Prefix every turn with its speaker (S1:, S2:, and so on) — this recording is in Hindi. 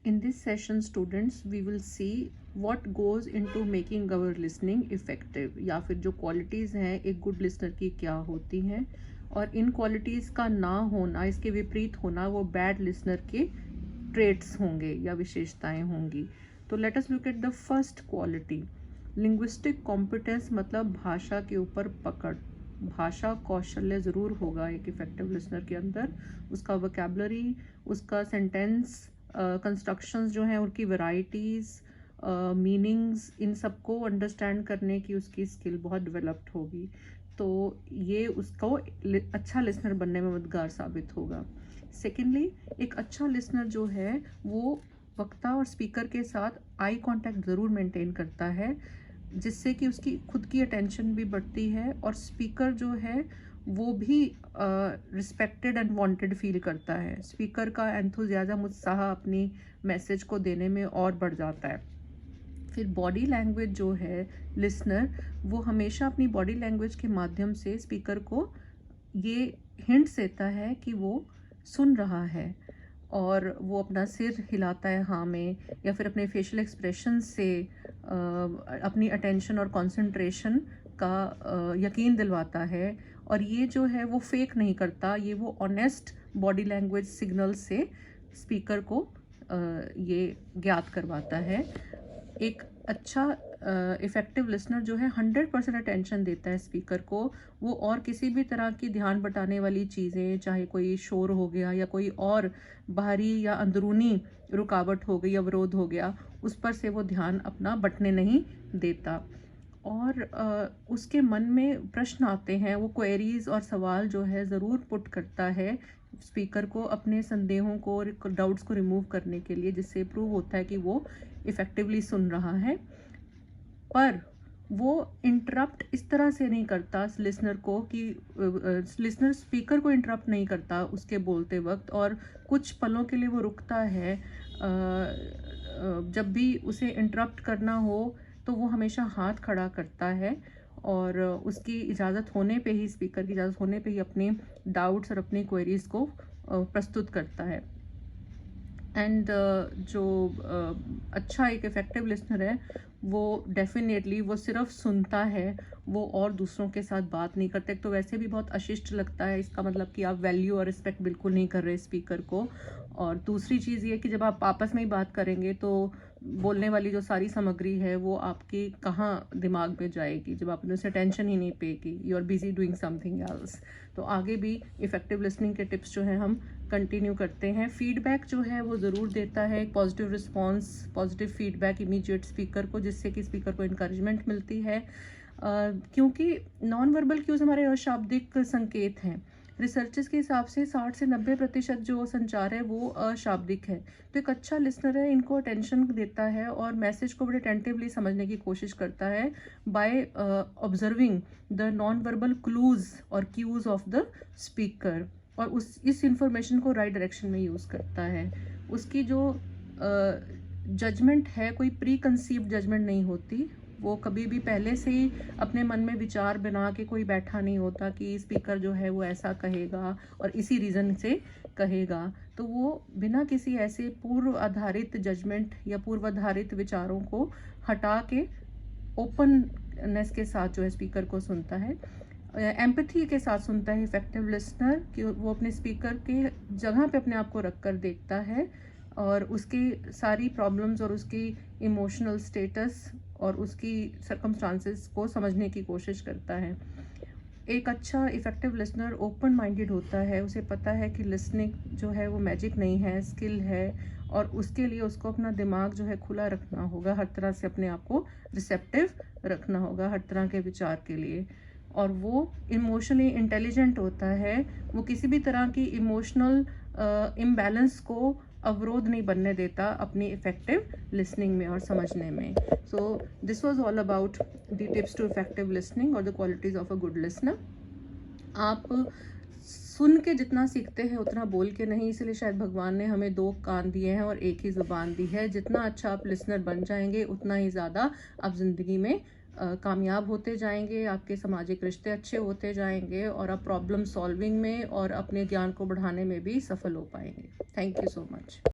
S1: In this session, students, we will see what goes into making our listening effective, या फिर जो qualities हैं एक good listener की क्या होती हैं, और इन qualities का ना होना, इसके विपरीत होना, वो bad listener के traits होंगे या विशेषताएं होंगी. तो let us look at the first quality. Linguistic competence मतलब भाषा के ऊपर पकड़. भाषा कौशल्य ज़रूर होगा एक इफ़ेक्टिव लिसनर के अंदर. उसका वोकेबलरी, उसका सेंटेंस कंस्ट्रक्शंस जो हैं, उनकी वैराइटीज़, मीनिंग्स, इन सबको अंडरस्टैंड करने की उसकी स्किल बहुत डेवलप्ड होगी. तो ये उसको अच्छा लिसनर बनने में मददगार साबित होगा. सेकेंडली, एक अच्छा लिसनर जो है वो वक्ता और स्पीकर के साथ आई कांटेक्ट ज़रूर मेंटेन करता है, जिससे कि उसकी खुद की अटेंशन भी बढ़ती है और स्पीकर जो है वो भी रिस्पेक्टेड एंड वांटेड फील करता है. स्पीकर का एंथुजियाज्म, उत्साह अपनी मैसेज को देने में और बढ़ जाता है. फिर बॉडी लैंग्वेज जो है लिसनर, वो हमेशा अपनी बॉडी लैंग्वेज के माध्यम से स्पीकर को ये हिंट्स देता है कि वो सुन रहा है, और वो अपना सिर हिलाता है हाँ में, या फिर अपने फेशियल एक्सप्रेशन से अपनी अटेंशन और कंसंट्रेशन का यकीन दिलवाता है. और ये जो है वो फेक नहीं करता, ये वो ऑनेस्ट बॉडी लैंग्वेज सिग्नल से स्पीकर को ये ज्ञात करवाता है. एक अच्छा इफ़ेक्टिव लिसनर जो है 100% अटेंशन देता है स्पीकर को. वो और किसी भी तरह की ध्यान बटाने वाली चीज़ें, चाहे कोई शोर हो गया या कोई और बाहरी या अंदरूनी रुकावट हो गई, अवरोध हो गया, उस पर से वो ध्यान अपना बटने नहीं देता. और उसके मन में प्रश्न आते हैं, वो क्वेरीज और सवाल जो है ज़रूर पुट करता है स्पीकर को अपने संदेहों को और डाउट्स को रिमूव करने के लिए, जिससे प्रूव होता है कि वो इफ़ेक्टिवली सुन रहा है. पर वो इंटरप्ट इस तरह से नहीं करता लिसनर को कि लिसनर स्पीकर को इंटरप्ट नहीं करता उसके बोलते वक्त, और कुछ पलों के लिए वो रुकता है. जब भी उसे इंटरप्ट करना हो तो वो हमेशा हाथ खड़ा करता है, और उसकी इजाज़त होने पे ही, स्पीकर की इजाज़त होने पे ही अपने डाउट्स और अपनी क्वेरीज को प्रस्तुत करता है. एंड जो अच्छा एक इफ़ेक्टिव लिसनर है वो डेफिनेटली वो सिर्फ सुनता है, वो और दूसरों के साथ बात नहीं करते. तो वैसे भी बहुत अशिष्ट लगता है, इसका मतलब कि आप वैल्यू और रिस्पेक्ट बिल्कुल नहीं कर रहे स्पीकर को. और दूसरी चीज़ ये कि जब आप आपस में ही बात करेंगे तो बोलने वाली जो सारी सामग्री है वो आपकी कहाँ दिमाग में जाएगी, जब आपने उसे टेंशन ही नहीं पेगी, you are busy doing something else. तो आगे भी इफ़ेक्टिव लिसनिंग के टिप्स जो हैं हम कंटिन्यू करते हैं. फीडबैक जो है वो ज़रूर देता है, एक positive response, positive feedback immediate speaker को, जिससे कि स्पीकर को इनकरेजमेंट मिलती है. क्योंकि नॉन वर्बल क्यूज हमारे अशाब्दिक संकेत हैं. रिसर्चेस के हिसाब से 60 से 90% जो संचार है वो अशाब्दिक है. तो एक अच्छा लिसनर है इनको अटेंशन देता है और मैसेज को बड़े अटेंटिवली समझने की कोशिश करता है by observing the non verbal clues और क्यूज ऑफ द स्पीकर, और इस इंफॉर्मेशन को राइट डायरेक्शन में यूज़ करता है. उसकी जो जजमेंट है कोई प्री कंसीव्ड जजमेंट नहीं होती. वो कभी भी पहले से ही अपने मन में विचार बना के कोई बैठा नहीं होता कि स्पीकर जो है वो ऐसा कहेगा और इसी रीज़न से कहेगा. तो वो बिना किसी ऐसे पूर्व आधारित जजमेंट या पूर्व आधारित विचारों को हटा के ओपननेस के साथ जो है स्पीकर को सुनता है. एम्पैथी के साथ सुनता है इफ़ेक्टिव लिसनर, कि वो अपने स्पीकर के जगह पे अपने आप को रख कर देखता है और उसकी सारी प्रॉब्लम्स और उसकी इमोशनल स्टेटस और उसकी सर्कमस्टांसेस को समझने की कोशिश करता है. एक अच्छा इफ़ेक्टिव लिसनर ओपन माइंडेड होता है. उसे पता है कि लिसनिंग जो है वो मैजिक नहीं है, स्किल है, और उसके लिए उसको अपना दिमाग जो है खुला रखना होगा, हर तरह से अपने आप को रिसेप्टिव रखना होगा हर तरह के विचार के लिए. और वो इमोशनली इंटेलिजेंट होता है, वो किसी भी तरह की इमोशनल इम्बैलेंस को अवरोध नहीं बनने देता अपनी इफ़ेक्टिव लिसनिंग में और समझने में. So this was all about the tips to effective listening और the qualities of a good listener. आप सुन के जितना सीखते हैं उतना बोल के नहीं, इसलिए शायद भगवान ने हमें 2 कान दिए हैं और एक ही ज़ुबान दी है. जितना अच्छा आप लिसनर बन जाएंगे उतना ही ज़्यादा आप ज़िंदगी में कामयाब होते जाएंगे, आपके सामाजिक रिश्ते अच्छे होते जाएंगे, और आप प्रॉब्लम सॉल्विंग में और अपने ज्ञान को बढ़ाने में भी सफल हो पाएंगे. Thank you so much.